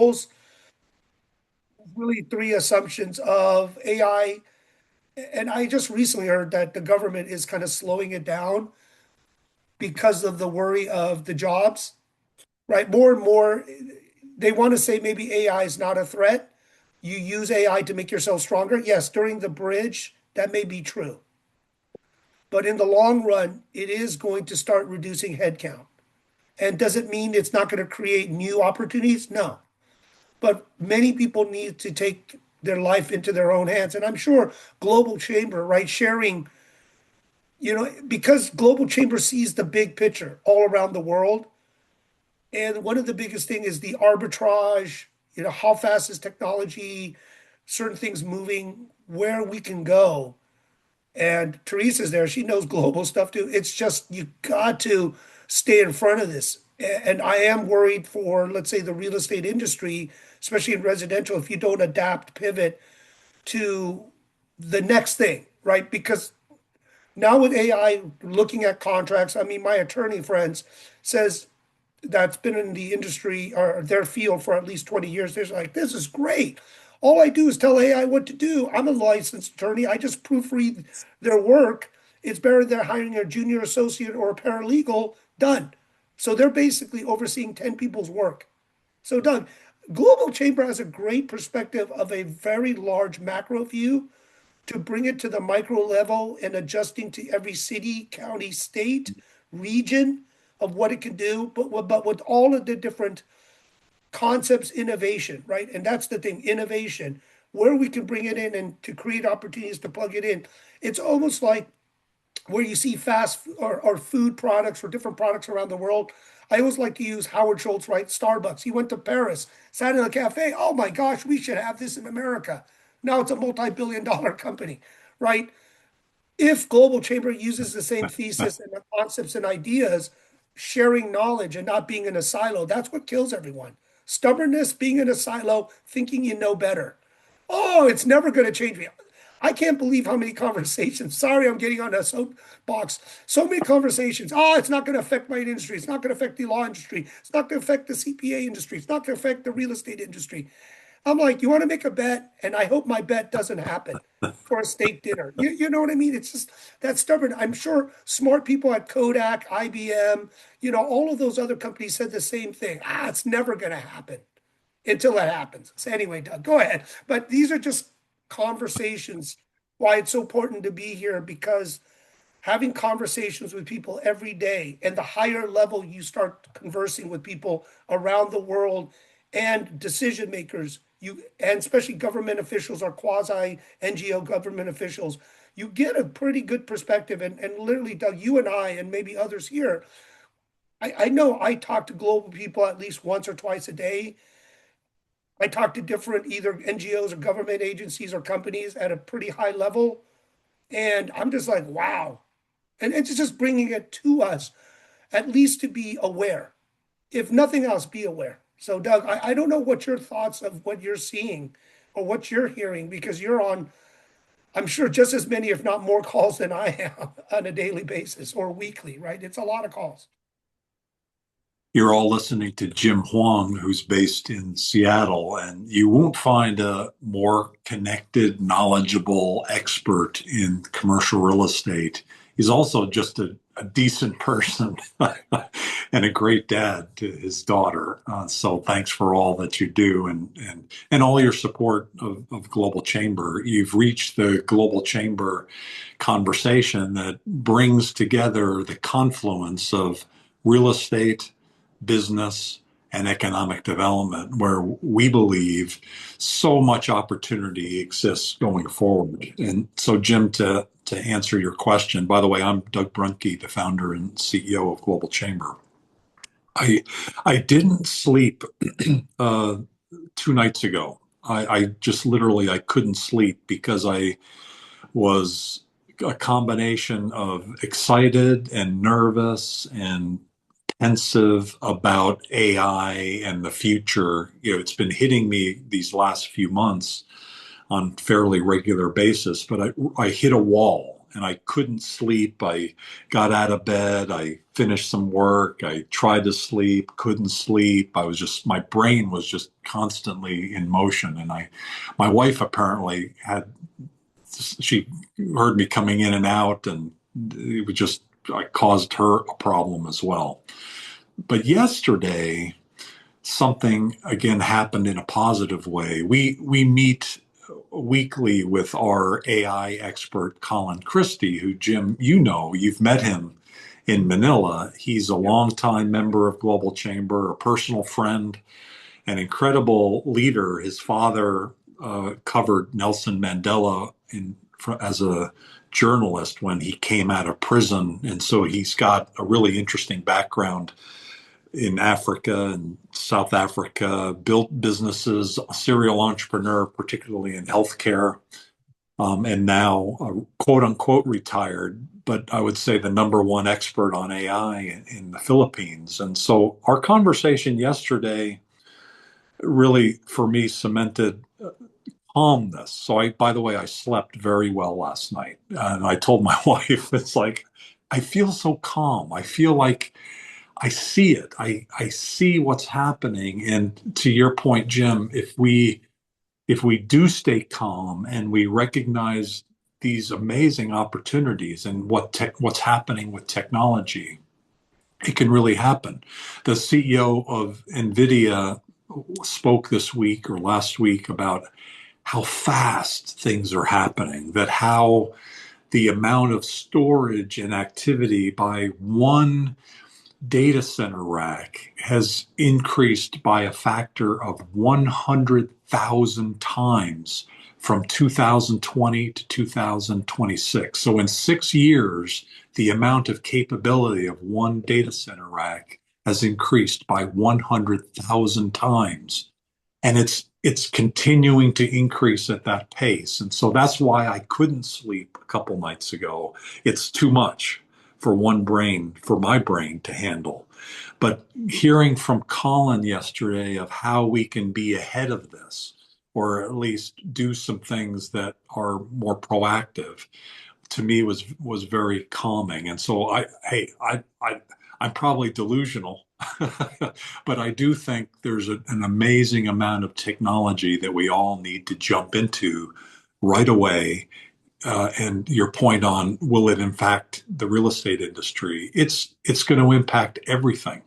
those really three assumptions of AI. And I just recently heard that the government is kind of slowing it down because of the worry of the jobs, right? More and more, they want to say maybe AI is not a threat. You use AI to make yourself stronger. Yes, during the bridge, that may be true. But in the long run, it is going to start reducing headcount. And does it mean it's not going to create new opportunities? No. But many people need to take their life into their own hands. And I'm sure Global Chamber, right, sharing, because Global Chamber sees the big picture all around the world. And one of the biggest thing is the arbitrage, how fast is technology, certain things moving, where we can go. And Teresa's there. She knows global stuff too. It's just, you got to stay in front of this. And I am worried for, let's say, the real estate industry, especially in residential, if you don't adapt, pivot to the next thing, right? Because now with AI looking at contracts, I mean, my attorney friends says that's been in the industry or their field for at least 20 years. They're like, this is great. All I do is tell AI what to do. I'm a licensed attorney. I just proofread their work. It's better than hiring a junior associate or a paralegal. Done. So they're basically overseeing 10 people's work. So, Doug, Global Chamber has a great perspective of a very large macro view to bring it to the micro level and adjusting to every city, county, state, region of what it can do, but with all of the different concepts, innovation, right? And that's the thing, innovation, where we can bring it in and to create opportunities to plug it in. It's almost like where you see fast or food products or different products around the world. I always like to use Howard Schultz, right? Starbucks. He went to Paris, sat in a cafe. Oh my gosh, we should have this in America. Now it's a multi-billion-dollar company, right? If Global Chamber uses the same thesis and the concepts and ideas, sharing knowledge and not being in a silo, that's what kills everyone. Stubbornness, being in a silo, thinking you know better. Oh, it's never going to change me. I can't believe how many conversations. Sorry, I'm getting on a soapbox. So many conversations. Oh, it's not going to affect my industry. It's not going to affect the law industry. It's not going to affect the CPA industry. It's not going to affect the real estate industry. I'm like, you want to make a bet? And I hope my bet doesn't happen for a steak dinner. You know what I mean? It's just that stubborn. I'm sure smart people at Kodak, IBM, all of those other companies said the same thing. It's never going to happen until it happens. So anyway, Doug, go ahead. But these are just conversations, why it's so important to be here, because having conversations with people every day, and the higher level you start conversing with people around the world and decision makers, and especially government officials or quasi NGO government officials, you get a pretty good perspective. And literally, Doug, you and I, and maybe others here, I know I talk to global people at least once or twice a day. I talk to different either NGOs or government agencies or companies at a pretty high level. And I'm just like, wow. And it's just bringing it to us, at least to be aware. If nothing else, be aware. So, Doug, I don't know what your thoughts of what you're seeing or what you're hearing, because you're on, I'm sure, just as many, if not more calls than I am on a daily basis or weekly, right? It's a lot of calls. You're all listening to Jim Huang, who's based in Seattle, and you won't find a more connected, knowledgeable expert in commercial real estate. He's also just a decent person and a great dad to his daughter. So thanks for all that you do and all your support of Global Chamber. You've reached the Global Chamber conversation that brings together the confluence of real estate, business, and economic development, where we believe so much opportunity exists going forward. And so, Jim, to answer your question, by the way, I'm Doug Brunke, the founder and CEO of Global Chamber. I didn't sleep 2 nights ago. I just literally I couldn't sleep because I was a combination of excited and nervous and pensive about AI and the future. It's been hitting me these last few months on fairly regular basis, but I hit a wall. and I couldn't sleep. I got out of bed, I finished some work, I tried to sleep, couldn't sleep. My brain was just constantly in motion. My wife apparently she heard me coming in and out, and it was just, I caused her a problem as well. But yesterday, something again happened in a positive way. We meet weekly with our AI expert Colin Christie, who, Jim, you've met him in Manila. He's a Yep. longtime member of Global Chamber, a personal friend, an incredible leader. His father covered Nelson Mandela as a journalist when he came out of prison, and so he's got a really interesting background in Africa and South Africa, built businesses, a serial entrepreneur, particularly in healthcare, and now quote unquote retired. But I would say the number one expert on AI in the Philippines. And so our conversation yesterday really, for me, cemented calmness. So by the way, I slept very well last night. And I told my wife, it's like, I feel so calm. I feel like I see it. I see what's happening. And to your point, Jim, if we do stay calm and we recognize these amazing opportunities and what's happening with technology, it can really happen. The CEO of NVIDIA spoke this week or last week about how fast things are happening, that how the amount of storage and activity by one data center rack has increased by a factor of 100,000 times from 2020 to 2026. So in 6 years, the amount of capability of one data center rack has increased by 100,000 times. And it's continuing to increase at that pace. And so that's why I couldn't sleep a couple nights ago. It's too much for my brain to handle. But hearing from Colin yesterday of how we can be ahead of this, or at least do some things that are more proactive, to me was very calming. And so I'm probably delusional, but I do think there's an amazing amount of technology that we all need to jump into right away. And your point on will it impact the real estate industry? It's going to impact everything,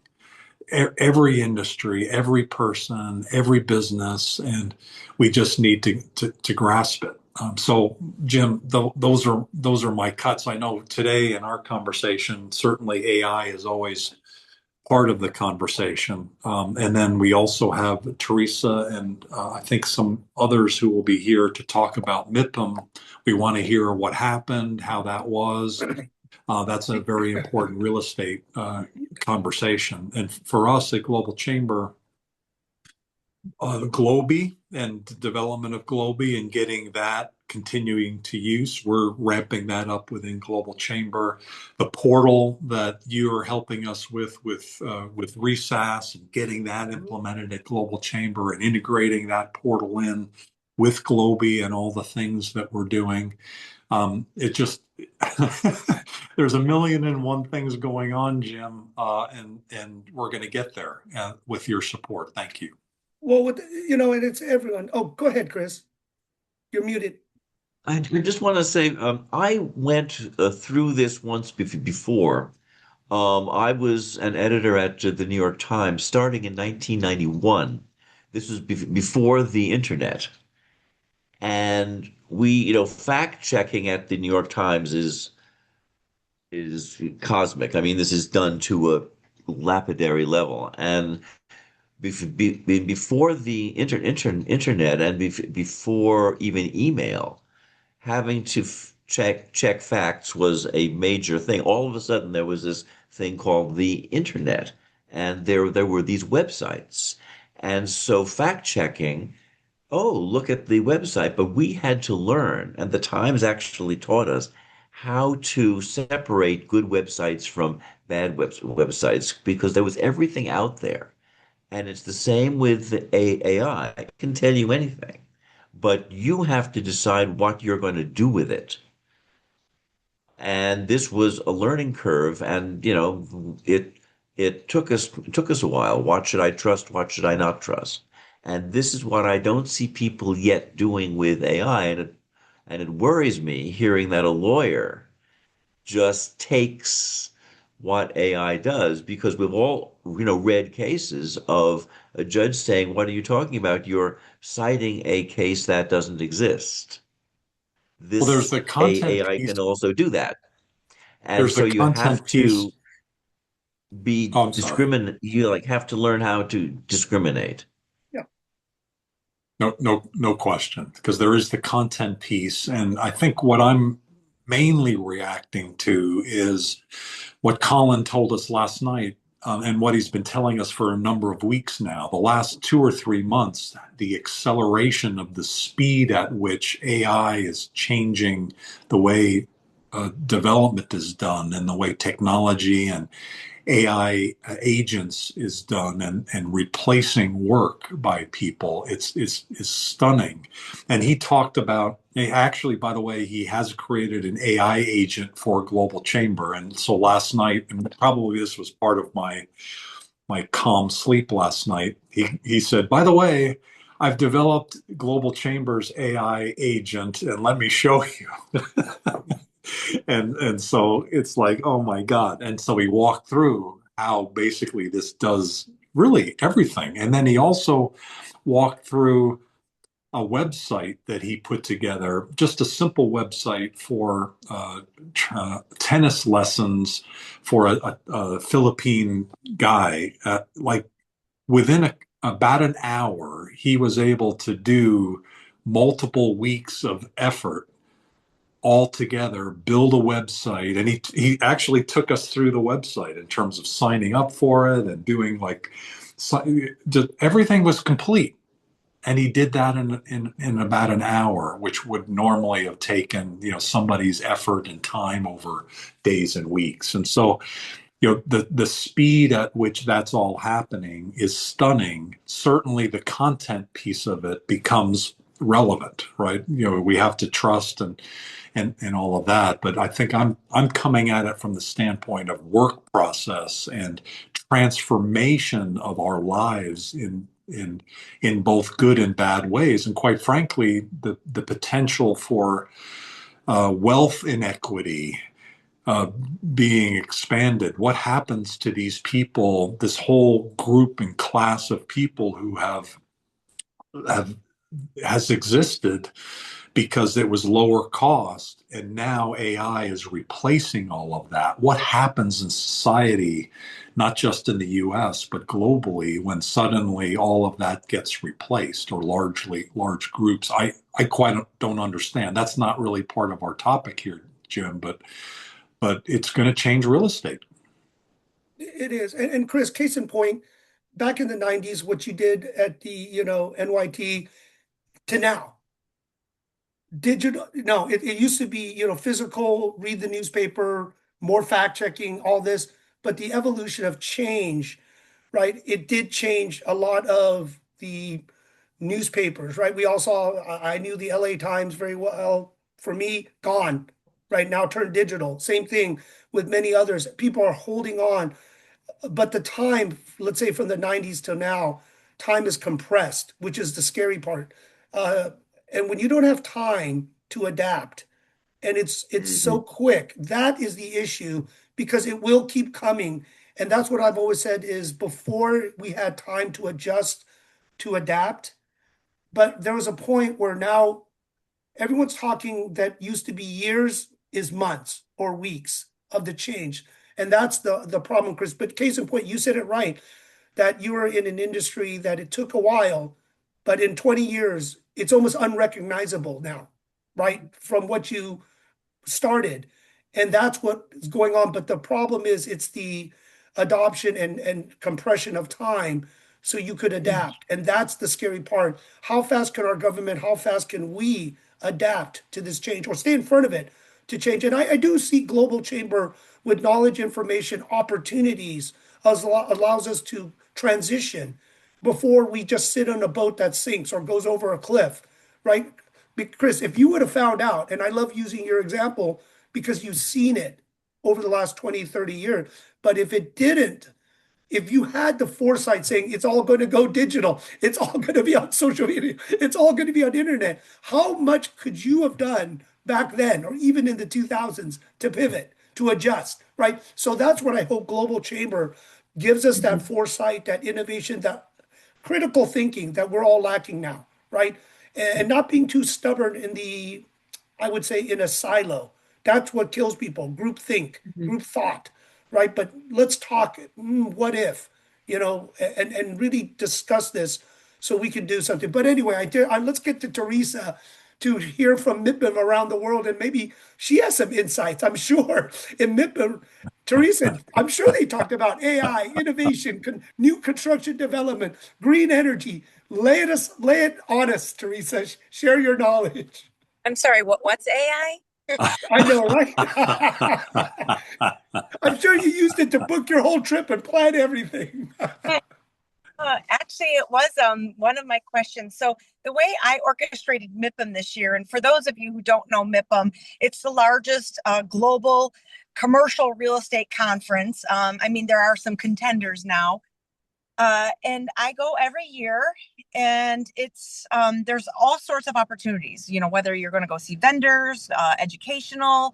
every industry, every person, every business, and we just need to grasp it. So, Jim, those are my cuts. I know today in our conversation, certainly AI is always part of the conversation, and then we also have Teresa and I think some others who will be here to talk about MIPIM. We want to hear what happened, how that was. That's a very important real estate conversation. And for us at Global Chamber, Globy and the development of Globy and getting that continuing to use, we're ramping that up within Global Chamber. The portal that you are helping us with RESAS and getting that implemented at Global Chamber and integrating that portal in with Globy and all the things that we're doing. It just there's a million and one things going on, Jim, and we're going to get there with your support. Thank you. Well, and it's everyone. Oh, go ahead, Chris. You're muted. I just want to say, I went through this once before. I was an editor at the New York Times starting in 1991. This was before the internet. And fact checking at the New York Times is cosmic. I mean, this is done to a lapidary level. And before the internet and before even email, having to check facts was a major thing. All of a sudden, there was this thing called the internet, and there were these websites, and so fact checking. Oh, look at the website. But we had to learn, and the Times actually taught us how to separate good websites from bad websites because there was everything out there. And it's the same with the AI. I can tell you anything, but you have to decide what you're going to do with it. And this was a learning curve, and it took us a while. What should I trust? What should I not trust? And this is what I don't see people yet doing with AI, and it worries me hearing that a lawyer just takes what AI does, because we've all read cases of a judge saying, "What are you talking about? You're citing a case that doesn't exist." Well, there's This the content AI piece. can also do that. And There's so the you have content piece. to be Oh, I'm sorry. discriminate. You like have to learn how to discriminate. Yeah. No, no, no question, because there is the content piece. And I think what I'm mainly reacting to is what Colin told us last night, and what he's been telling us for a number of weeks now. The last 2 or 3 months, the acceleration of the speed at which AI is changing the way development is done and the way technology and AI agents is done, and replacing work by people. It's stunning. And he talked about, actually, by the way, he has created an AI agent for Global Chamber. And so last night, and probably this was part of my calm sleep last night, he said, by the way, I've developed Global Chamber's AI agent, and let me show you. And so it's like, oh my God. And so he walked through how basically this does really everything. And then he also walked through a website that he put together, just a simple website for tennis lessons for a Philippine guy. Like within about an hour, he was able to do multiple weeks of effort all together, build a website. And he actually took us through the website in terms of signing up for it and doing like, so, just, everything was complete. And he did that in about an hour, which would normally have taken, somebody's effort and time over days and weeks. And so, the speed at which that's all happening is stunning. Certainly the content piece of it becomes relevant, right? We have to trust and all of that. But I think I'm coming at it from the standpoint of work process and transformation of our lives in both good and bad ways. And quite frankly, the potential for wealth inequity uh, being expanded. What happens to these people, this whole group and class of people who have has existed because it was lower cost, and now AI is replacing all of that? What happens in society, not just in the US, but globally, when suddenly all of that gets replaced, or large groups? I quite don't understand. That's not really part of our topic here, Jim, but it's going to change real estate. It is. And Chris, case in point, back in the 90s, what you did at the, NYT to now. Digital, no, it used to be, physical, read the newspaper, more fact checking, all this, but the evolution of change, right? It did change a lot of the newspapers, right? We all saw, I knew the LA Times very well. For me, gone, right? Now turned digital. Same thing with many others. People are holding on, but the time, let's say from the 90s to now, time is compressed, which is the scary part. Uh, and when you don't have time to adapt, and it's so Mhm. quick, that is the issue, because it will keep coming. And that's what I've always said is before we had time to adjust, to adapt, but there was a point where now everyone's talking that used to be years is months or weeks of the change. And that's the problem, Chris. But case in point, you said it right, that you were in an industry that it took a while, but in 20 years, it's almost unrecognizable now, right? From what you started. And that's what is going on. But the problem is it's the adoption and compression of time so you could adapt. And that's the scary part. How fast can our government, how fast can we adapt to this change or stay in front of it to change? And I do see Global Chamber with knowledge, information, opportunities allows us to transition before we just sit on a boat that sinks or goes over a cliff, right? Chris, if you would have found out, and I love using your example because you've seen it over the last 20, 30 years. But if it didn't, if you had the foresight saying it's all going to go digital, it's all going to be on social media, it's all going to be on the internet, how much could you have done back then, or even in the 2000s, to pivot, to adjust, right? So that's what I hope Global Chamber gives us, that foresight, that innovation, that critical thinking that we're all lacking now, right? And not being too stubborn in the, I would say, in a silo. That's what kills people. Group think, group thought, right? But let's talk. What if, and really discuss this so we can do something. But anyway, let's get to Teresa to hear from MIPIM around the world, and maybe she has some insights. I'm sure in MIPIM, Teresa, I'm sure they talked about AI, innovation, new construction development, green energy. Lay it on us, Teresa. Share your knowledge. I'm sorry, what's AI? I know, right? I'm sure you used it to book your whole trip and plan everything. Actually, it was one of my questions. So the way I orchestrated MIPIM this year, and for those of you who don't know MIPIM, it's the largest global commercial real estate conference. I mean, there are some contenders now. And I go every year, and it's there's all sorts of opportunities, whether you're going to go see vendors, educational,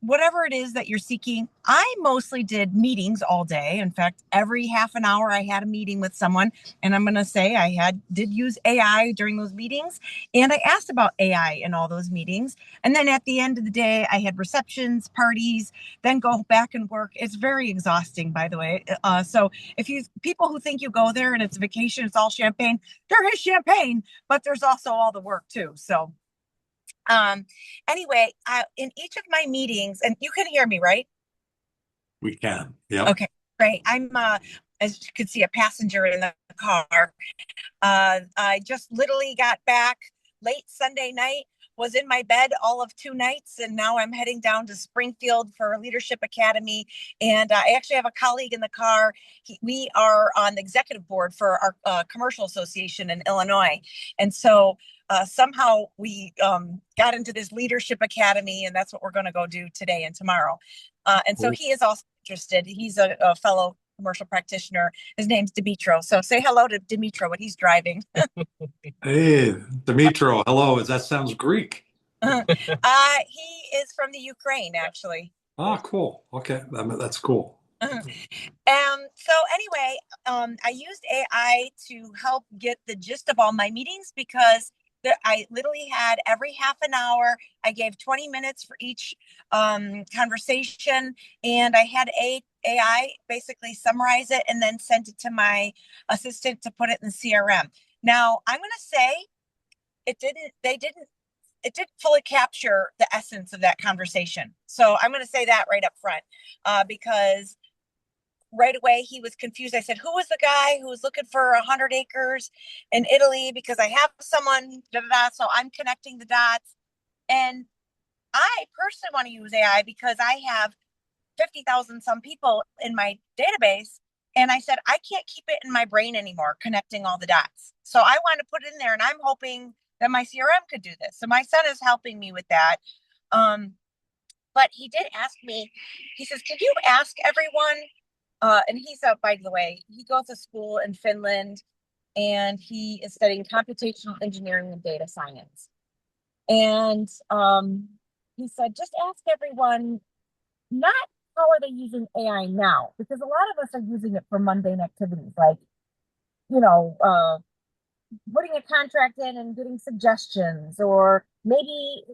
whatever it is that you're seeking. I mostly did meetings all day. In fact, every half an hour I had a meeting with someone, and I'm going to say I did use AI during those meetings, and I asked about AI in all those meetings. And then at the end of the day, I had receptions, parties, then go back and work. It's very exhausting, by the way. So if people who think you go there and it's a vacation, it's all champagne, there is champagne, but there's also all the work too. So anyway, in each of my meetings, and you can hear me, right? We can. Yeah. Okay, great. I'm as you can see, a passenger in the car. I just literally got back late Sunday night, was in my bed all of 2 nights, and now I'm heading down to Springfield for Leadership Academy. And I actually have a colleague in the car. We are on the executive board for our commercial association in Illinois. And so somehow we got into this Leadership Academy, and that's what we're going to go do today and tomorrow. And so he is also interested. He's a fellow commercial practitioner. His name's Dimitro. So say hello to Dimitro when he's driving. Hey, Dimitro. Hello. That sounds Greek. He is from the Ukraine, actually. Ah, cool. Okay, that's cool. So anyway, I used AI to help get the gist of all my meetings, because I literally had every half an hour, I gave 20 minutes for each conversation, and I had AI basically summarize it and then send it to my assistant to put it in the CRM. Now, I'm going to say it didn't fully capture the essence of that conversation. So I'm going to say that right up front, because right away he was confused. I said, who was the guy who was looking for 100 acres in Italy? Because I have someone, so I'm connecting the dots. And I personally want to use AI because I have 50,000 some people in my database. And I said, I can't keep it in my brain anymore, connecting all the dots. So I want to put it in there, and I'm hoping that my CRM could do this. So my son is helping me with that. But he did ask me, he says, can you ask everyone? And he's by the way, he goes to school in Finland, and he is studying computational engineering and data science. And he said, just ask everyone, not how are they using AI now? Because a lot of us are using it for mundane activities, like, putting a contract in and getting suggestions, or maybe,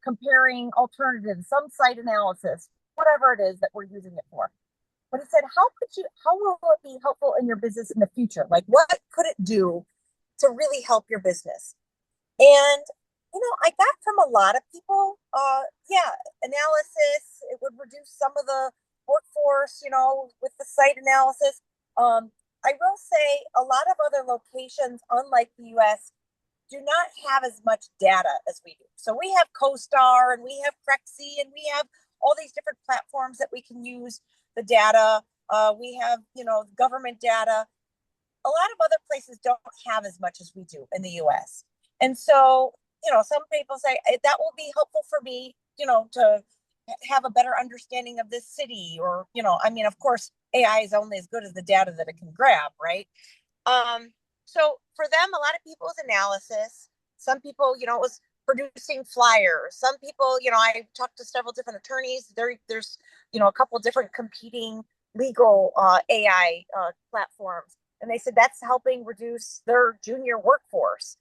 comparing alternatives, some site analysis, whatever it is that we're using it for. But he said, how will it be helpful in your business in the future? Like, what could it do to really help your business? And, I got from a lot of people, analysis, it would reduce some of the workforce, with the site analysis. I will say a lot of other locations, unlike the US, do not have as much data as we do. So we have CoStar, and we have Prexy, and we have all these different platforms that we can use the data. We have, government data. A lot of other places don't have as much as we do in the US. And so, some people say that will be helpful for me, to have a better understanding of this city, or, I mean, of course, AI is only as good as the data that it can grab, right? Um, so for them, a lot of people's analysis, some people, it was producing flyers. Some people, I talked to several different attorneys. There's, a couple different competing legal AI platforms, and they said that's helping reduce their junior workforce.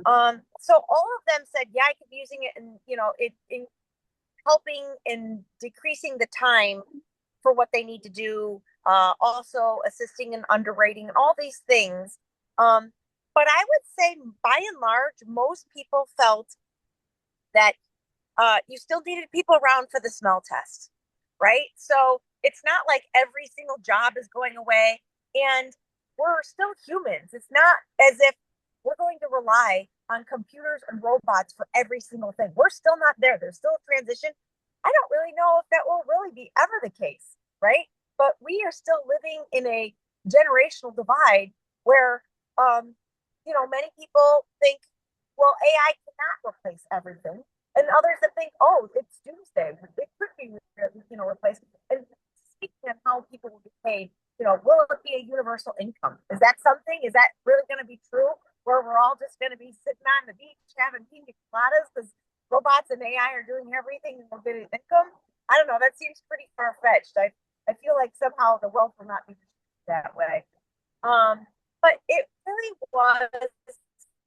So all of them said, yeah, I could be using it, and it in helping in decreasing the time for what they need to do, also assisting in underwriting and all these things. But I would say, by and large, most people felt that you still needed people around for the smell test, right? So it's not like every single job is going away, and we're still humans. It's not as if we're going to rely on computers and robots for every single thing. We're still not there. There's still a transition. I don't really know if that will really be ever the case, right? But we are still living in a generational divide where, many people think, well, AI cannot replace everything, and others that think, oh, it's doomsday. It could be, replaced. And speaking of how people will be paid, will it be a universal income? Is that something? Is that really going to be true? Where we're all just going to be sitting on the beach having pina coladas because robots and AI are doing everything and we're getting income? I don't know. That seems pretty far fetched. I feel like somehow the world will not be that way. But it really was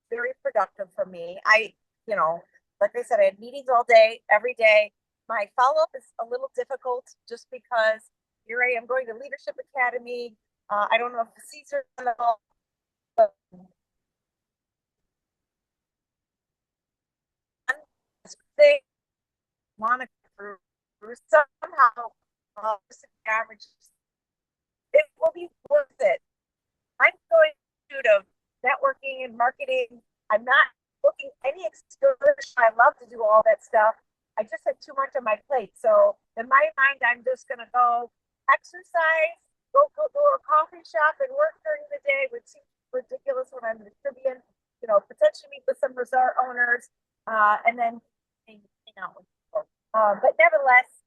very productive for me. Like I said, I had meetings all day, every day. My follow up is a little difficult just because here I am going to Leadership Academy. I don't know if the seats are on the ball, but they want to somehow average. It will be worth it. I'm going to networking and marketing. I'm not booking any excursion. I love to do all that stuff. I just had too much on my plate. So in my mind, I'm just going to go exercise, go to a coffee shop and work during the day, which seems ridiculous when I'm in the Caribbean, potentially meet with some resort owners, and then hang out with people. But nevertheless,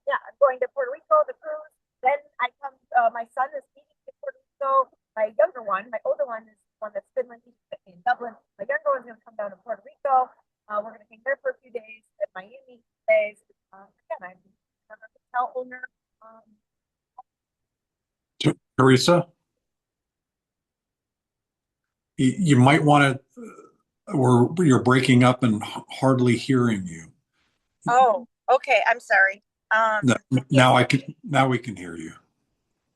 yeah, I'm going to Puerto Rico, the cruise. Then I come, my son is meeting in Puerto Rico. My younger one, my older one is one that's Finland, he's in Dublin. My younger one's going to come down to Puerto Rico. We're going to hang there for a few days at Miami days. Again, I'm a hotel owner. Teresa, you might want to, or you're breaking up and hardly hearing you. Oh, okay. I'm sorry. No, Yeah, now we can hear you.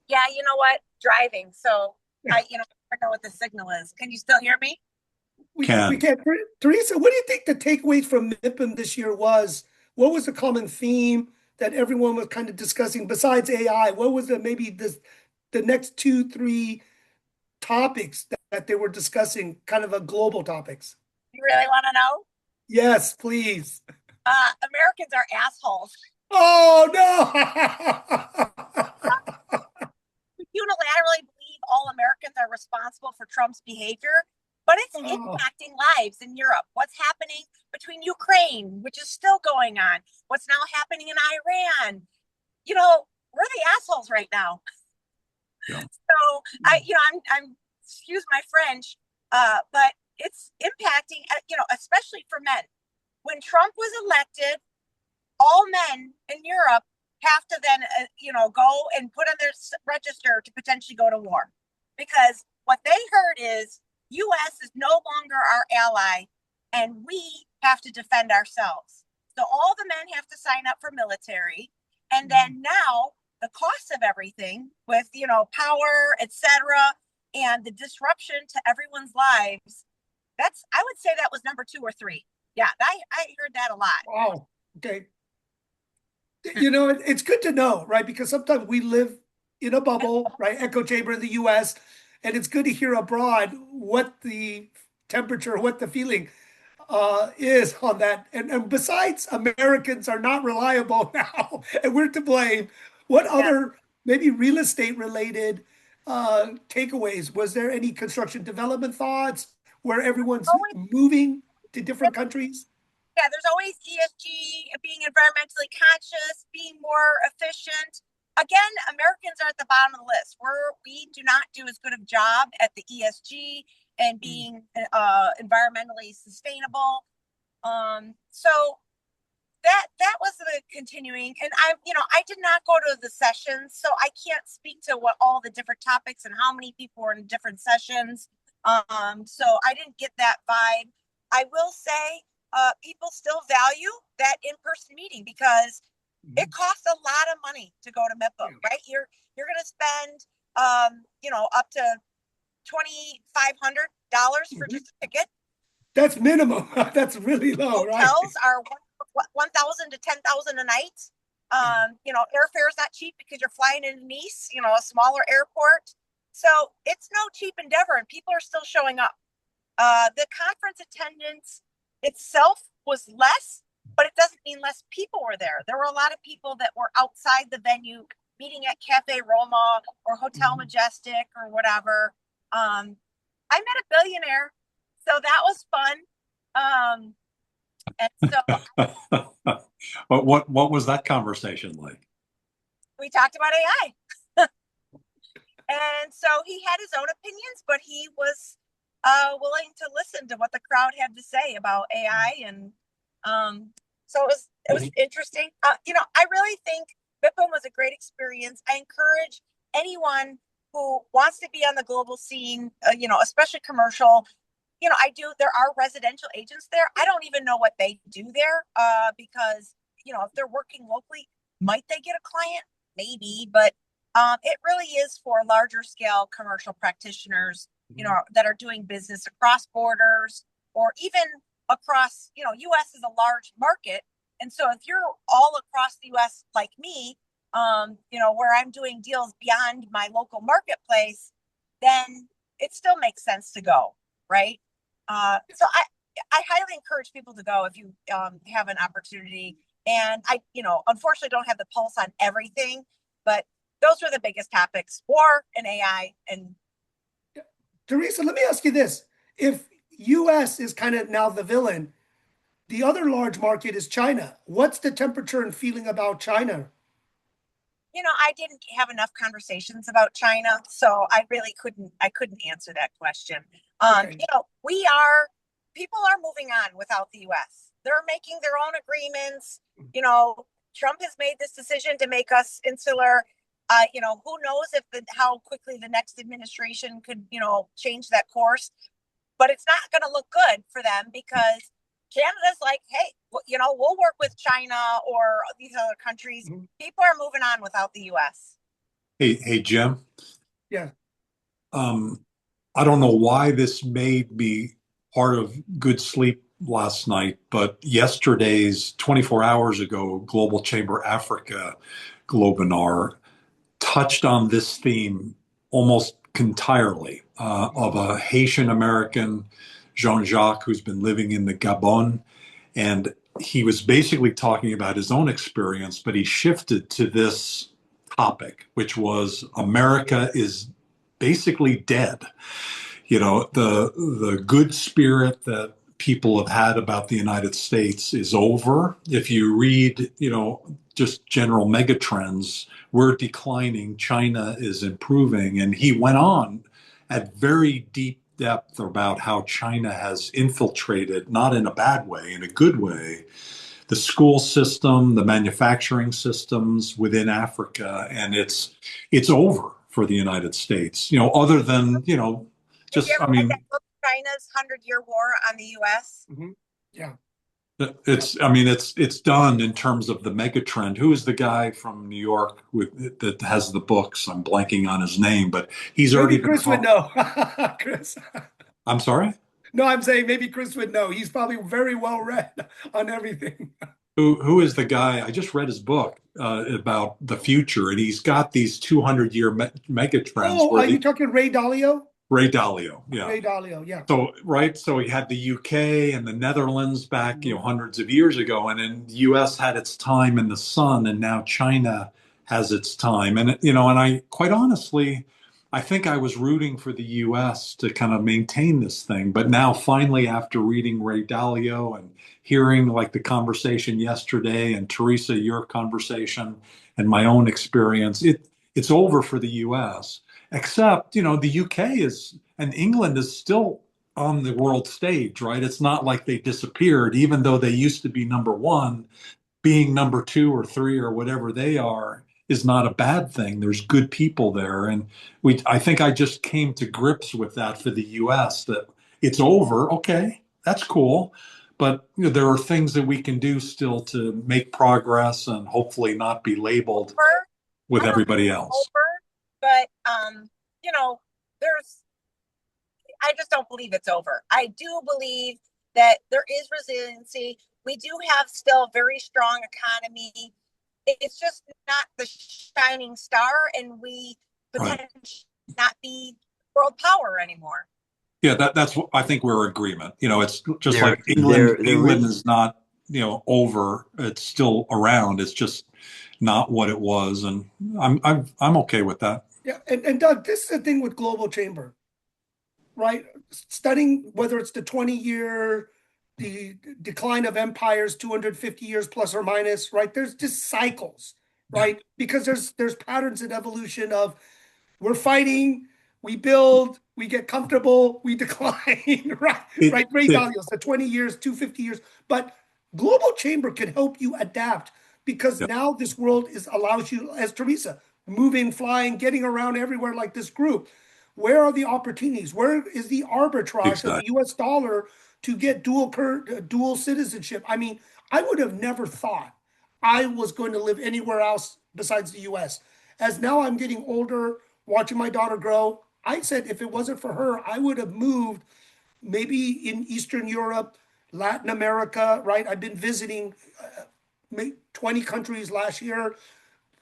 yeah, you know what? Driving. So I don't know what the signal is. Can you still hear me? We Can. can't. Teresa, what do you think the takeaways from MIPIM this year was? What was the common theme that everyone was kind of discussing besides AI? What was maybe the next two, three topics that they were discussing, kind of a global topics? You really want to know? Yes, please. Americans are assholes. Oh no! Unilaterally believe all Americans are responsible for Trump's behavior, but it's Oh, impacting lives in Europe. What's happening between Ukraine, which is still going on, what's now happening in Iran. We're the assholes right now. Yeah. So I'm excuse my French, but it's impacting, especially for men. When Trump was elected, all men in Europe have to then, go and put on their register to potentially go to war, because what they heard is U.S. is no longer our ally, and we have to defend ourselves. So all the men have to sign up for military, and then now the cost of everything with power, etc., and the disruption to everyone's lives. I would say that was number two or three. Yeah, I heard that a lot. wow. Okay. It's good to know, right? Because sometimes we live in a bubble, right? Echo chamber in the US, and it's good to hear abroad what the temperature, what the feeling is on that. And besides, Americans are not reliable now, and we're to blame. What Yeah. other maybe real estate related takeaways? Was there any construction development thoughts where everyone's Always moving to different countries? Yeah, there's always ESG, being environmentally conscious, being more efficient. Again, Americans are at the bottom of the list. We do not do as good a job at the ESG and being environmentally sustainable. So that was the continuing, and I did not go to the sessions, so I can't speak to what all the different topics and how many people were in different sessions. So I didn't get that vibe. I will say, people still value that in-person meeting because it costs a lot of money to go to MIPA, right? You're going to spend, up to $2,500 for just a ticket. That's minimum. That's really low, right? Hotels are 1,000 to 10,000 a night. Airfare is not cheap because you're flying into Nice, a smaller airport. So it's no cheap endeavor, and people are still showing up. The conference attendance itself was less, but it doesn't mean less people were there. There were a lot of people that were outside the venue, meeting at Cafe Roma or Hotel Majestic or whatever. I met a billionaire, so that was fun. And so But what was that conversation like? we talked about AI. And so he had his own opinions, but he was willing to listen to what the crowd had to say about AI. And so it was interesting. I really think BIPM was a great experience. I encourage anyone who wants to be on the global scene, especially commercial. There are residential agents there. I don't even know what they do there because, if they're working locally, might they get a client? Maybe, but it really is for larger scale commercial practitioners, that are doing business across borders or even across, US is a large market. And so if you're all across the US like me, where I'm doing deals beyond my local marketplace, then it still makes sense to go, right? So I highly encourage people to go if you have an opportunity. And I, unfortunately don't have the pulse on everything, but those are the biggest topics, war and AI. And Teresa, let me ask you this. If US is kind of now the villain, the other large market is China. What's the temperature and feeling about China? I didn't have enough conversations about China, so I really couldn't answer that question. Okay. People are moving on without the US. They're making their own agreements. Trump has made this decision to make us insular. Who knows how quickly the next administration could, change that course, but it's not going to look good for them because Canada's like, hey, we'll work with China or these other countries. People are moving on without the US. Hey, Jim. Yeah. I don't know why this made me part of good sleep last night, but yesterday's 24 hours ago, Global Chamber Africa, Globinar, touched on this theme almost entirely of a Haitian American, Jean-Jacques, who's been living in the Gabon. And he was basically talking about his own experience, but he shifted to this topic, which was America is basically dead. The good spirit that people have had about the United States is over. If you read, just general megatrends, we're declining, China is improving. And he went on at very deep depth about how China has infiltrated, not in a bad way, in a good way, the school system, the manufacturing systems within Africa, and it's over for the United States. Other than Did you ever read that book, China's 100-Year War on the US? Yeah. It's done in terms of the mega trend. Who is the guy from New York that has the books? I'm blanking on his name, but he's already Maybe Chris would know. Chris. I'm sorry? No, I'm saying maybe Chris would know. He's probably very well read on everything. Who is the guy? I just read his book about the future, and he's got these 200-year mega trends. Oh, are you talking Ray Dalio? Ray Dalio, yeah. Ray Dalio, yeah. So he had the UK and the Netherlands back, hundreds of years ago, and then the US had its time in the sun, and now China has its time. And and I quite honestly, I think I was rooting for the US to kind of maintain this thing. But now, finally, after reading Ray Dalio and hearing like the conversation yesterday, and Teresa, your conversation, and my own experience, it's over for the US. Except, the UK is and England is still on the world stage, right? It's not like they disappeared, even though they used to be number one. Being number two or three or whatever they are is not a bad thing. There's good people there. And I think I just came to grips with that for the US, that it's over. Okay, that's cool. But there are things that we can do still to make progress and hopefully not be labeled Over, with I don't think everybody it's else. over, but there's I just don't believe it's over. I do believe that there is resiliency. We do have still a very strong economy. It's just not the shining star, and we Right. potentially not be world power anymore. Yeah, that's what I think we're in agreement. It's just There, like England. there England really, is not, over. It's still around. It's just not what it was, and I'm okay with that. Yeah, and Doug, this is the thing with Global Chamber, right? Studying whether it's the 20-year, the decline of empires, 250 years plus or minus, right? There's just cycles, Yeah. right? Because there's patterns in evolution of we're fighting, we build, we get comfortable, we decline, right? It, Right. Ray it, Dalio's the 20 years, 250 years. But Global Chamber can help you adapt because yeah, now this world allows you, as Teresa, moving, flying, getting around everywhere like this group. Where are the opportunities? Where is the arbitrage of the exactly. US dollar to get dual citizenship? I mean, I would have never thought I was going to live anywhere else besides the US. As now I'm getting older, watching my daughter grow, I said if it wasn't for her, I would have moved maybe in Eastern Europe, Latin America, right? I've been visiting 20 countries last year,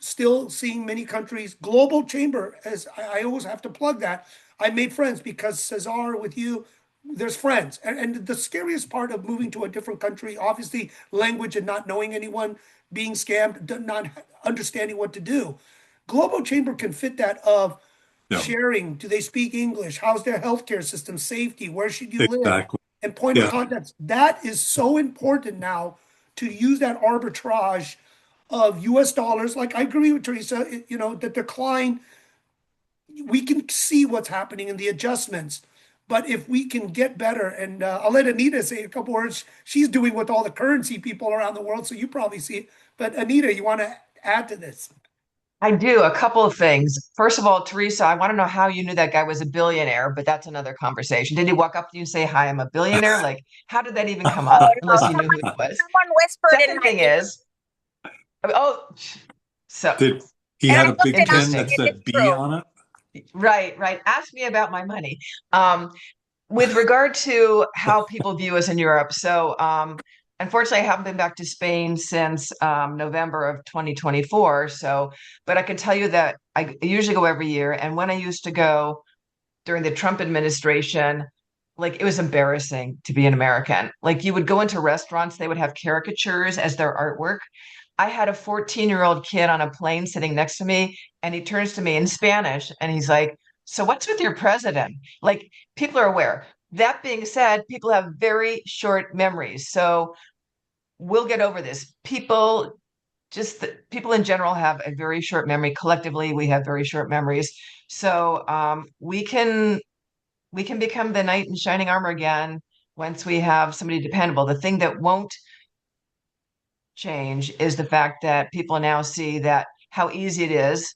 still seeing many countries. Global Chamber, as I always have to plug that. I made friends because Cesar, with you, there's friends. And the scariest part of moving to a different country, obviously, language and not knowing anyone, being scammed, not understanding what to do. Global Chamber can fit that of Yeah, sharing. Do they speak English? How's their healthcare system? Safety? Where should you live? exactly. And point of Yeah, contact. That is so important now to use that arbitrage of US dollars. Like I agree with Teresa, the decline, we can see what's happening in the adjustments. But if we can get better, and I'll let Anita say a couple words. She's doing with all the currency people around the world, so you probably see it. But Anita, you want to add to this? I do a couple of things. First of all, Teresa, I want to know how you knew that guy was a billionaire, but that's another conversation. Did he walk up to you and say, "Hi, I'm a billionaire"? Like, how did that even come up? Oh no, Unless you knew who he was. someone whispered in Second my thing ear, is, oh, so did he and had I a looked big it up, pen interesting. that and it's said B true. on it? Right, right. Ask me about my money. With regard to how people view us in Europe, so unfortunately, I haven't been back to Spain since November of 2024. So, but I can tell you that I usually go every year, and when I used to go during the Trump administration, like it was embarrassing to be an American. Like you would go into restaurants, they would have caricatures as their artwork. I had a 14-year-old kid on a plane sitting next to me, and he turns to me in Spanish and he's like, "So what's with your president?" Like people are aware. That being said, people have very short memories. So we'll get over this. People in general have a very short memory. Collectively, we have very short memories. So we can become the knight in shining armor again once we have somebody dependable. The thing that won't change is the fact that people now see that how easy it is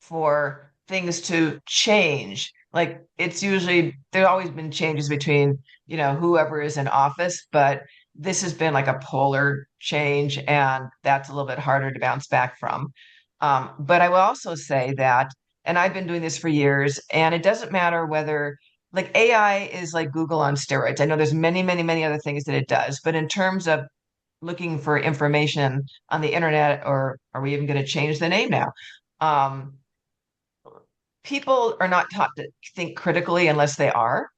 for things to change. Like it's usually there's always been changes between, whoever is in office, but this has been like a polar change, and that's a little bit harder to bounce back from. But I will also say that, and I've been doing this for years, and it doesn't matter whether like AI is like Google on steroids. I know there's many, many, many other things that it does, but in terms of looking for information on the internet, or are we even going to change the name now? Um, People are not taught to think critically unless they are.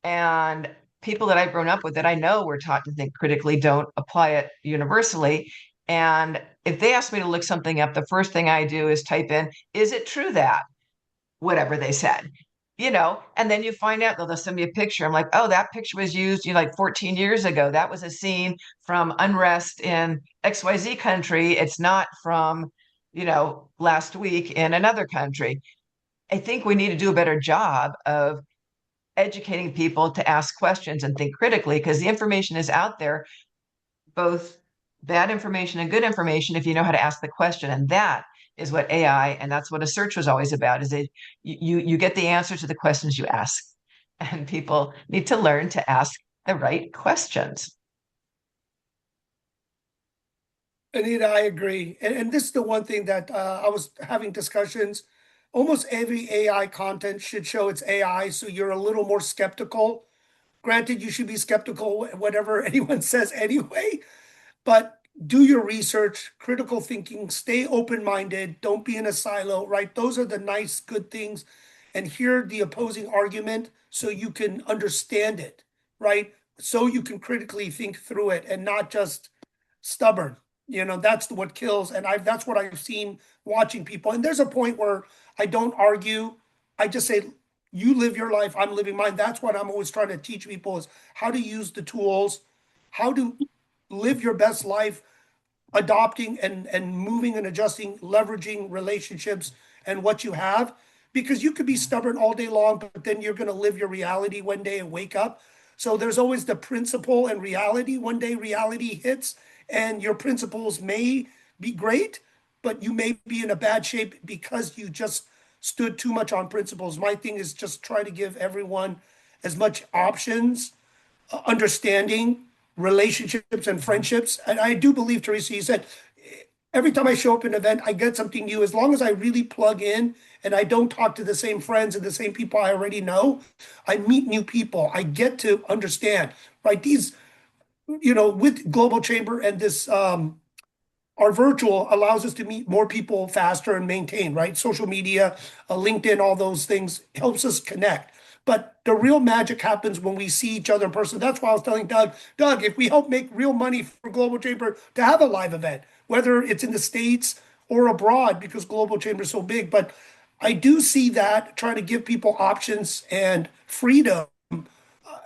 And people that I've grown up with that I know were taught to think critically don't apply it universally. And if they ask me to look something up, the first thing I do is type in, is it true that? whatever they said, and then you find out they'll send me a picture. I'm like, oh, that picture was used, like 14 years ago. That was a scene from unrest in XYZ country. It's not from, last week in another country. I think we need to do a better job of educating people to ask questions and think critically, because the information is out there, both bad information and good information, if you know how to ask the question. And that is what AI, and that's what a search was always about, is it you get the answer to the questions you ask. And people need to learn to ask the right questions. Anita, I agree. And this is the one thing that I was having discussions. Almost every AI content should show it's AI, so you're a little more skeptical. Granted, you should be skeptical whatever anyone says anyway, but do your research, critical thinking, stay open-minded, don't be in a silo, right? Those are the nice, good things. And hear the opposing argument so you can understand it, right? So you can critically think through it and not just stubborn. That's what kills. And that's what I've seen watching people. And there's a point where I don't argue. I just say, you live your life, I'm living mine. That's what I'm always trying to teach people is how to use the tools, how to live your best life, adopting and moving and adjusting, leveraging relationships and what you have. Because you could be stubborn all day long, but then you're going to live your reality one day and wake up. So there's always the principle and reality. One day reality hits, and your principles may be great, but you may be in a bad shape because you just stood too much on principles. My thing is just try to give everyone as much options, understanding, relationships and friendships. And I do believe, Teresa, you said every time I show up at an event, I get something new. As long as I really plug in and I don't talk to the same friends and the same people I already know, I meet new people. I get to understand, right? These, with Global Chamber and this our virtual allows us to meet more people faster and maintain, right? Social media, LinkedIn, all those things helps us connect. But the real magic happens when we see each other in person. That's why I was telling Doug, if we help make real money for Global Chamber to have a live event, whether it's in the States or abroad, because Global Chamber is so big. But I do see that trying to give people options and freedom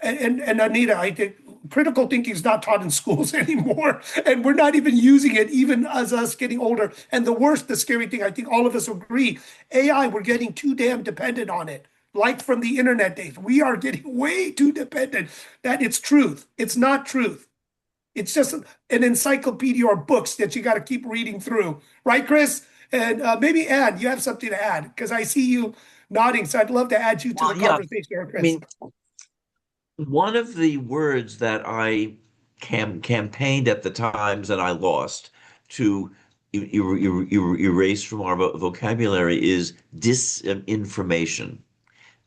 and Anita, I think critical thinking is not taught in schools anymore, and we're not even using it, even as us getting older. And the worst, the scary thing, I think all of us agree, AI, we're getting too damn dependent on it. Like from the internet days, we are getting way too dependent that it's truth. It's not truth. It's just an encyclopedia or books that you got to keep reading through, right, Chris? And maybe Ann, you have something to add because I see you nodding, so I'd love to add you to Well, the yeah, conversation, here, I Chris. mean, one of the words that I campaigned at the Times and I lost to erase from our vocabulary is disinformation.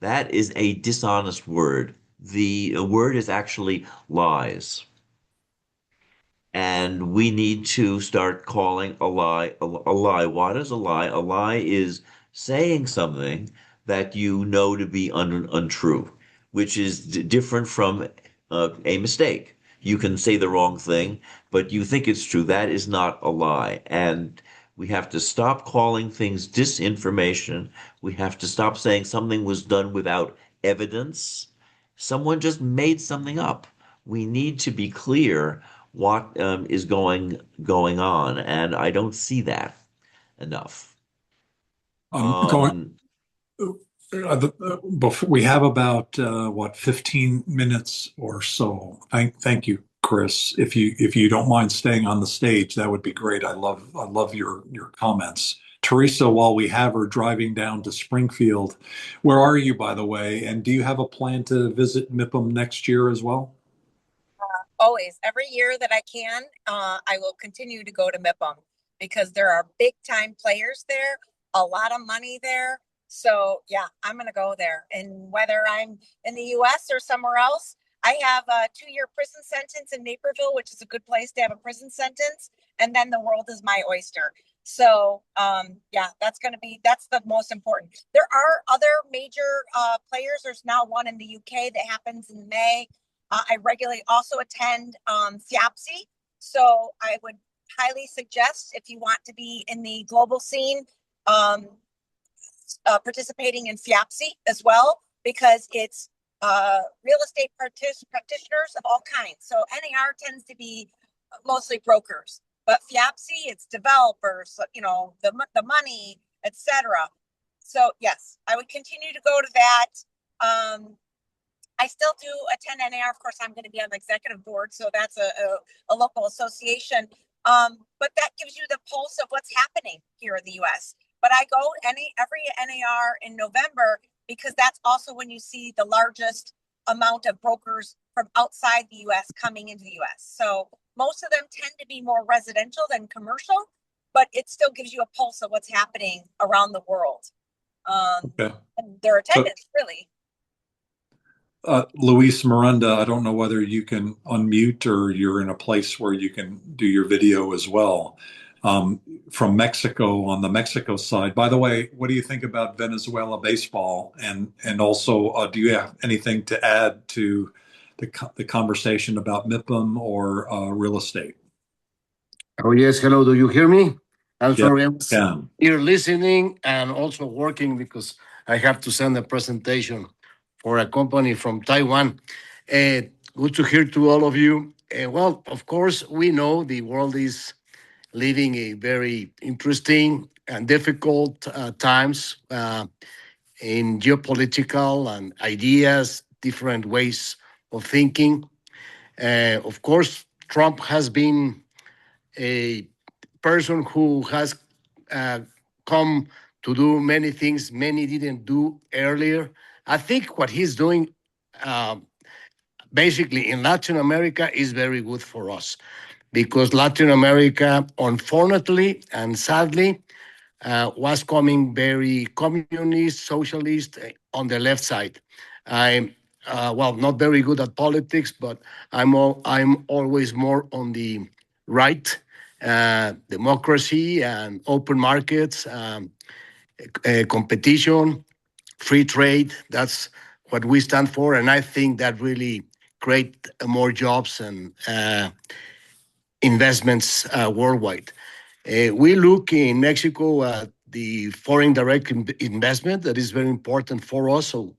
That is a dishonest word. The word is actually lies. And we need to start calling a lie a lie. What is a lie? A lie is saying something that you know to be untrue, which is different from a mistake. You can say the wrong thing, but you think it's true. That is not a lie. And we have to stop calling things disinformation. We have to stop saying something was done without evidence. Someone just made something up. We need to be clear what is going on, and I don't see that enough. Going Um, before we have about 15 minutes or so. Thank you, Chris. If you don't mind staying on the stage, that would be great. I love your comments. Teresa, while we have her driving down to Springfield, where are you, by the way? And do you have a plan to visit MIPIM next year as well? Always, every year that I can, I will continue to go to MIPIM because there are big time players there, a lot of money there. So yeah, I'm going to go there. And whether I'm in the US or somewhere else, I have a 2-year prison sentence in Naperville, which is a good place to have a prison sentence. And then the world is my oyster. So yeah, that's the most important. There are other major players. There's now one in the UK that happens in May. I regularly also attend SIAPSI. So I would highly suggest if you want to be in the global scene, participating in FIAPSI as well, because it's real estate practitioners of all kinds. So NAR tends to be mostly brokers, but FIAPSI, it's developers, the money, etc. So yes, I would continue to go to that. I still do attend NAR. Of course, I'm going to be on the executive board, so that's a local association. But that gives you the pulse of what's happening here in the U.S. But I go every NAR in November, because that's also when you see the largest amount of brokers from outside the U.S. coming into the U.S. So most of them tend to be more residential than commercial, but it still gives you a pulse of what's happening around the world. Okay. And their attendance, really. Luis Miranda, I don't know whether you can unmute or you're in a place where you can do your video as well. From Mexico, on the Mexico side. By the way, what do you think about Venezuela baseball? And also, do you have anything to add to the conversation about MIPIM or real estate? Oh, yes. Hello. Do you hear me? I'm Yes, sorry. I was Ken. here listening and also working because I have to send a presentation for a company from Taiwan. Good to hear to all of you. Well, of course, we know the world is living a very interesting and difficult times in geopolitical and ideas, different ways of thinking. Of course, Trump has been a person who has uh, come to do many things many didn't do earlier. I think what he's doing uh, basically in Latin America is very good for us because Latin America, unfortunately and sadly, was coming very communist, socialist on the left side. I'm well, not very good at politics, but I'm always more on the right, democracy and open markets, competition, free trade. That's what we stand for, and I think that really create more jobs and investments worldwide. We look in Mexico at the foreign direct investment that is very important for us. So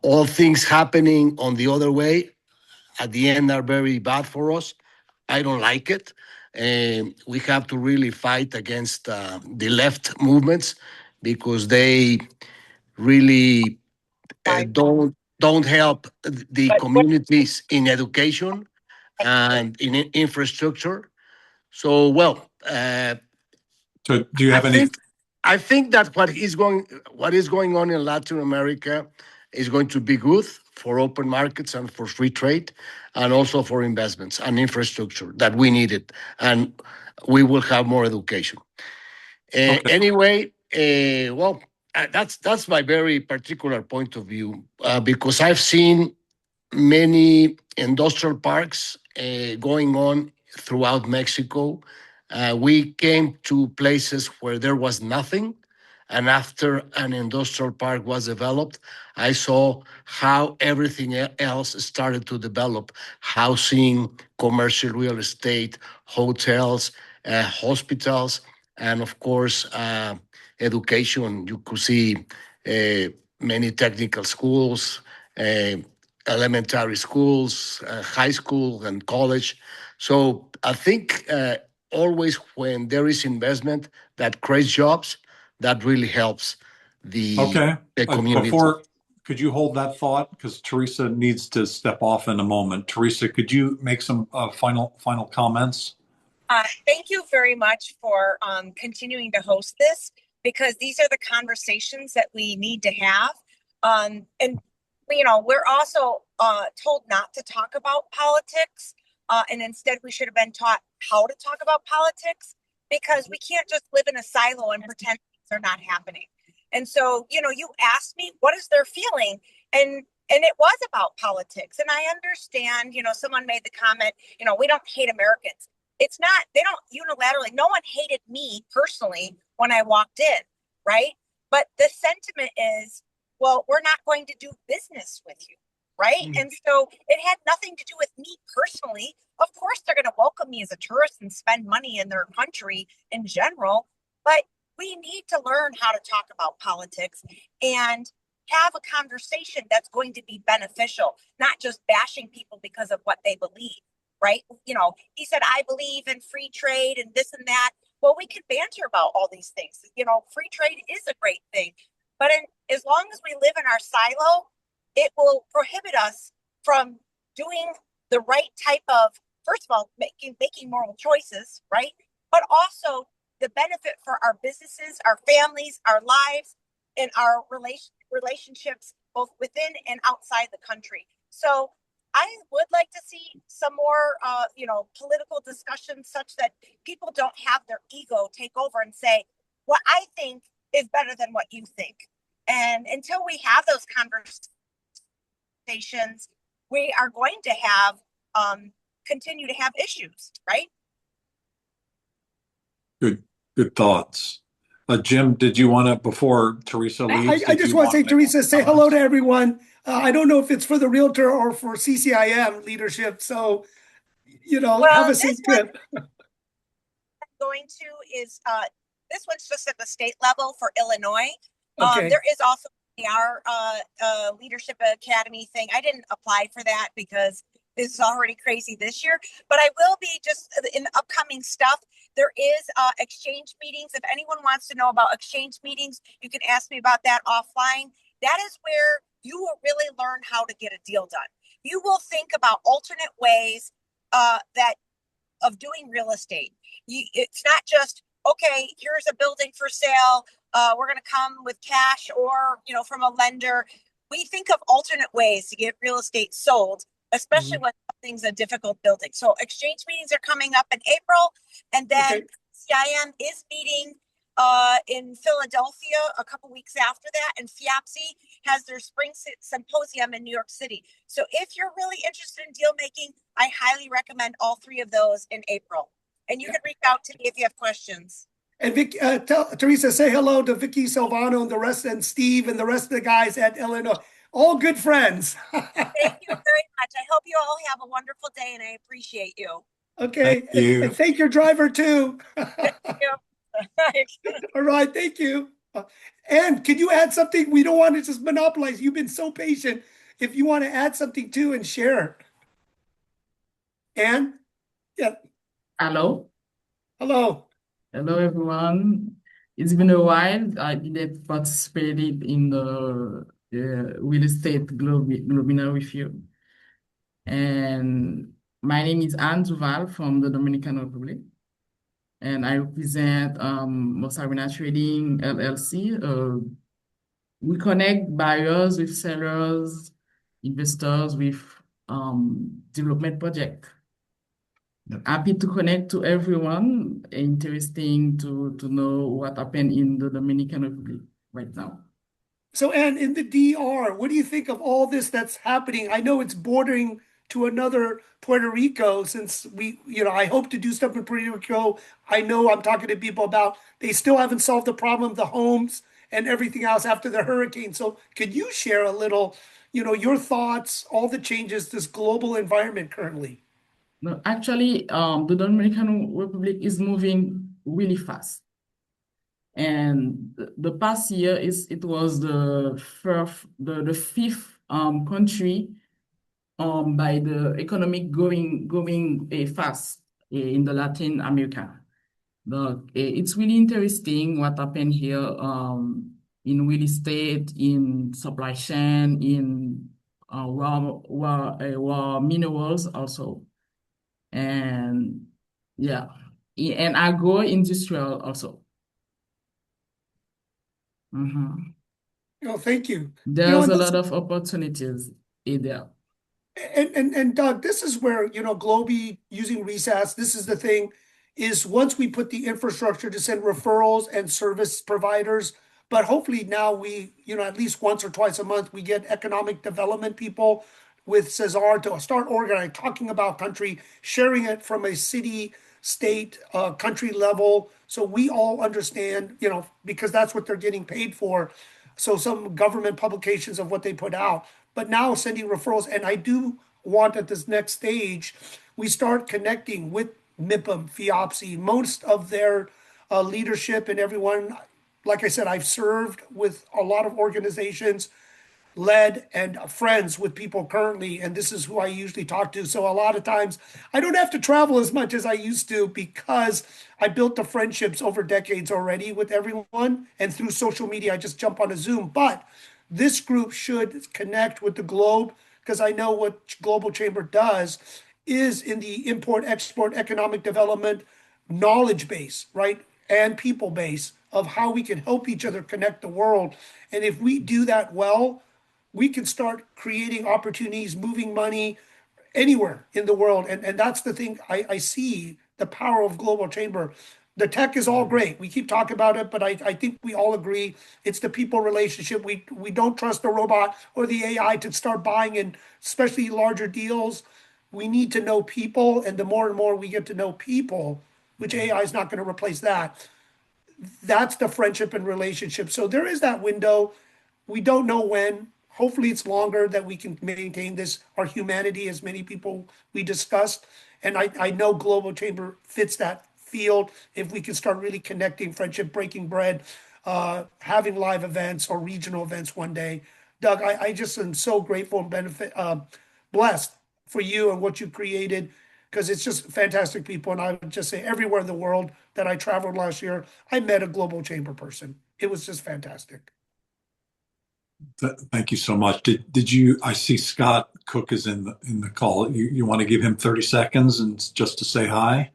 all things happening on the other way at the end are very bad for us. I don't like it. We have to really fight against the left movements because they really don't help the But what communities in education and in infrastructure. So, well, So do you I have any? think I think that what is going on in Latin America is going to be good for open markets and for free trade, and also for investments and infrastructure that we needed, and we will have more education. Okay. Anyway, well, that's my very particular point of view because I've seen many industrial parks going on throughout Mexico. We came to places where there was nothing. And after an industrial park was developed, I saw how everything else started to develop: housing, commercial real estate, hotels, hospitals, and of course, education. You could see uh, many technical schools, uh, elementary schools, high school, and college. So I think always when there is investment that creates jobs, that really helps Okay. the community. Before, could you hold that thought? Because Teresa needs to step off in a moment. Teresa, could you make some final comments? Thank you very much for continuing to host this, because these are the conversations that we need to have. And we're also told not to talk about politics, and instead we should have been taught how to talk about politics, because we can't just live in a silo and pretend things are not happening. And so, you asked me what is their feeling, and it was about politics. And I understand, someone made the comment, we don't hate Americans. It's not, they don't unilaterally, no one hated me personally when I walked in, right? But the sentiment is, well, we're not going to do business with you, right? And so it had nothing to do with me personally. Of course, they're going to welcome me as a tourist and spend money in their country in general. But we need to learn how to talk about politics and have a conversation that's going to be beneficial, not just bashing people because of what they believe, right? You know, he said, I believe in free trade and this and that. Well, we could banter about all these things. You know, free trade is a great thing. But as long as we live in our silo, it will prohibit us from doing the right type of, first of all, making moral choices, right? But also the benefit for our businesses, our families, our lives, and our relationships both within and outside the country. So I would like to see some more, political discussions such that people don't have their ego take over and say, what I think is better than what you think. And until we have those conversations, we are going to have continue to have issues, right? Good thoughts. Jim, did you want to, before Teresa leaves, I did just you want to want say, to make Teresa, say hello comments? to everyone. I don't know if it's for the realtor or for CCIM leadership. So, have Well, a safe trip. going to is this one's just at the state level for Illinois. Okay. There is also our leadership academy thing. I didn't apply for that because this is already crazy this year, but I will be just in the upcoming stuff. There is exchange meetings. If anyone wants to know about exchange meetings, you can ask me about that offline. That is where you will really learn how to get a deal done. You will think about alternate ways that of doing real estate. It's not just, okay, here's a building for sale. We're going to come with cash or, from a lender. We think of alternate ways to get real estate sold, especially when something's a difficult building. So exchange meetings are coming up in April. And then Okay. CIM is meeting in Philadelphia a couple weeks after that, and FIAPSI has their spring symposium in New York City. So if you're really interested in deal making, I highly recommend all three of those in April. And you can reach out to me if you have questions. And Vic, Teresa, say hello to Vicky Silvano and the rest, and Steve and the rest of the guys at Illinois. All good friends. Thank you very much. I hope you all have a wonderful day, and I appreciate you. Thank Okay. you. And thank your driver too. Thank you. All right. Thank you. And can you add something? We don't want to just monopolize. You've been so patient. If you want to add something too and share. Anne? Yeah. Hello. Hello. Hello, everyone. It's been a while. I didn't participate in the real estate Globinar with you. And my name is Anne Duval from the Dominican Republic. And I represent Mosarina Trading LLC. We connect buyers with sellers, investors with development project. Happy to connect to everyone. Interesting to know what happened in the Dominican Republic right now. So, Anne, in the DR, what do you think of all this that's happening? I know it's bordering to another Puerto Rico since I hope to do stuff in Puerto Rico. I know I'm talking to people about they still haven't solved the problem of the homes and everything else after the hurricane. So, could you share a little, your thoughts, all the changes, this global environment currently? No, actually, the Dominican Republic is moving really fast. And the past year it was the fifth country by the economic going fast in the Latin America. It's really interesting what happened here in real estate, in supply chain, in raw minerals also, and yeah, and agro-industrial also. Oh, thank you. There's And a this lot of opportunities in there. and Doug, this is where, Globy using recess, this is the thing, is once we put the infrastructure to send referrals and service providers, but hopefully now we, at least once or twice a month, we get economic development people with Cesar to start organizing, talking about country, sharing it from a city, state, country level. So we all understand, because that's what they're getting paid for. So some government publications of what they put out, but now sending referrals. And I do want at this next stage, we start connecting with MIPIM, FIOPSI, most of their leadership and everyone. Like I said, I've served with a lot of organizations, led and friends with people currently, and this is who I usually talk to. So a lot of times I don't have to travel as much as I used to because I built the friendships over decades already with everyone. And through social media, I just jump on a Zoom. But this group should connect with the globe because I know what Global Chamber does is in the import, export, economic development knowledge base, right? And people base of how we can help each other connect the world. And if we do that well, we can start creating opportunities, moving money anywhere in the world. And that's the thing I see the power of Global Chamber. The tech is all great. We keep talking about it, but I think we all agree it's the people relationship. We don't trust the robot or the AI to start buying in, especially larger deals. We need to know people, and the more and more we get to know people, which AI is not going to replace that, that's the friendship and relationship. So there is that window. We don't know when. Hopefully, it's longer that we can maintain this, our humanity, as many people we discussed. And I know Global Chamber fits that field. If we can start really connecting, friendship, breaking bread, having live events or regional events one day. Doug, I just am so grateful and blessed for you and what you created because it's just fantastic people. And I would just say everywhere in the world that I traveled last year, I met a Global Chamber person. It was just fantastic. Thank you so much. Did you? I see Scott Cook is in the call. You want to give him 30 seconds and just to say hi?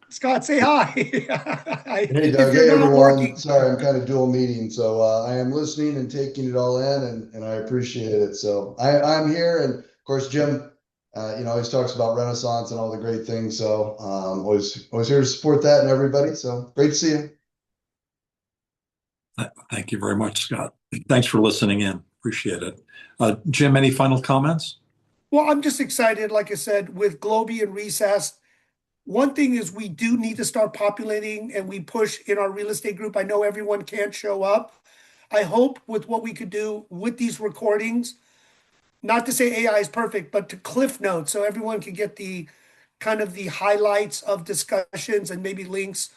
Scott, say hi. Hey, If Doug. you're Hey, not everyone. working. Sorry, I'm kind of dual meeting. So I am listening and taking it all in, and I appreciate it. So I'm here. And of course, Jim, always talks about Renaissance and all the great things. So always here to support that and everybody. So great to see you. Thank you very much, Scott. Thanks for listening in. Appreciate it. Jim, any final comments? Well, I'm just excited, like I said, with Globi and Recess. One thing is we do need to start populating and we push in our real estate group. I know everyone can't show up. I hope with what we could do with these recordings, not to say AI is perfect, but to cliff notes so everyone can get the kind of the highlights of discussions and maybe links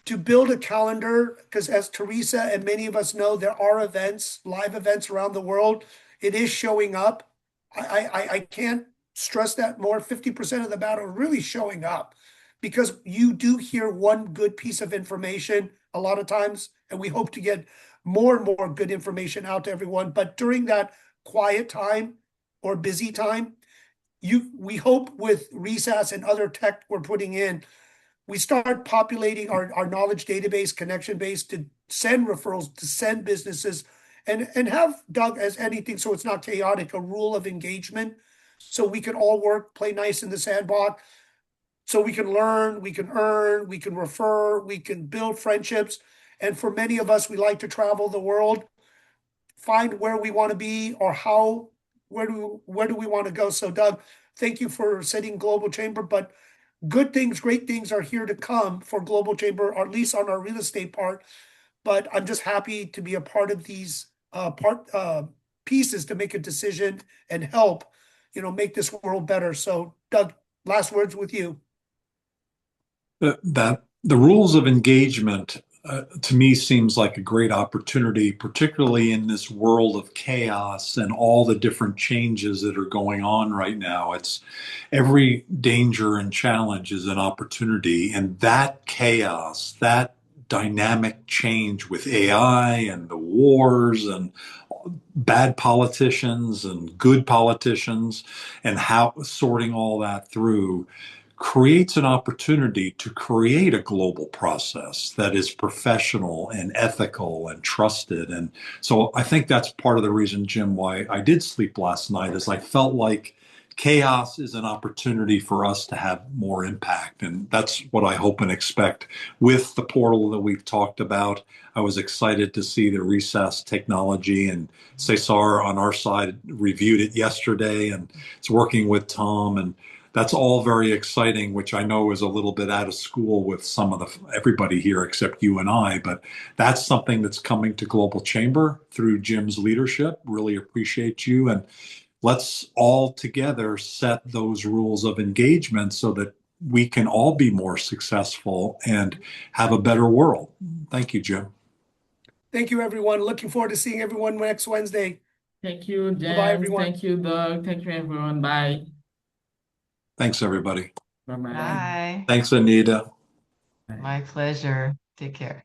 to build a calendar. Because as Teresa and many of us know, there are events, live events around the world. It is showing up. I can't stress that more. 50% of the battle really showing up because you do hear one good piece of information a lot of times, and we hope to get more and more good information out to everyone. But during that quiet time or busy time, we hope with Recess and other tech we're putting in, we start populating our knowledge database, connection base to send referrals, to send businesses, and have, Doug, as anything so it's not chaotic, a rule of engagement so we can all work, play nice in the sandbox, so we can learn, we can earn, we can refer, we can build friendships. And for many of us, we like to travel the world, find where we want to be or where do we want to go. So Doug, thank you for setting Global Chamber, but good things, great things are here to come for Global Chamber, or at least on our real estate part. But I'm just happy to be a part of these pieces to make a decision and help, make this world better. So Doug, last words with you. That the rules of engagement to me seems like a great opportunity, particularly in this world of chaos and all the different changes that are going on right now. It's every danger and challenge is an opportunity, and that chaos, that dynamic change with AI and the wars and bad politicians and good politicians and how sorting all that through creates an opportunity to create a global process that is professional and ethical and trusted. And so I think that's part of the reason, Jim, why I did sleep last night, is I felt like chaos is an opportunity for us to have more impact. And that's what I hope and expect with the portal that we've talked about. I was excited to see the recess technology, and Cesar on our side reviewed it yesterday, and it's working with Tom, and that's all very exciting, which I know is a little bit out of school with everybody here except you and I, but that's something that's coming to Global Chamber through Jim's leadership. Really appreciate you. And let's all together set those rules of engagement so that we can all be more successful and have a better world. Thank you, Jim. Thank you, everyone. Looking forward to seeing everyone next Wednesday. Thank you, Bye-bye, James. everyone. Thank you, Doug. Thank you, everyone. Bye. Thanks, everybody. Bye-bye. Bye. Thanks, Anita. My pleasure. Take care.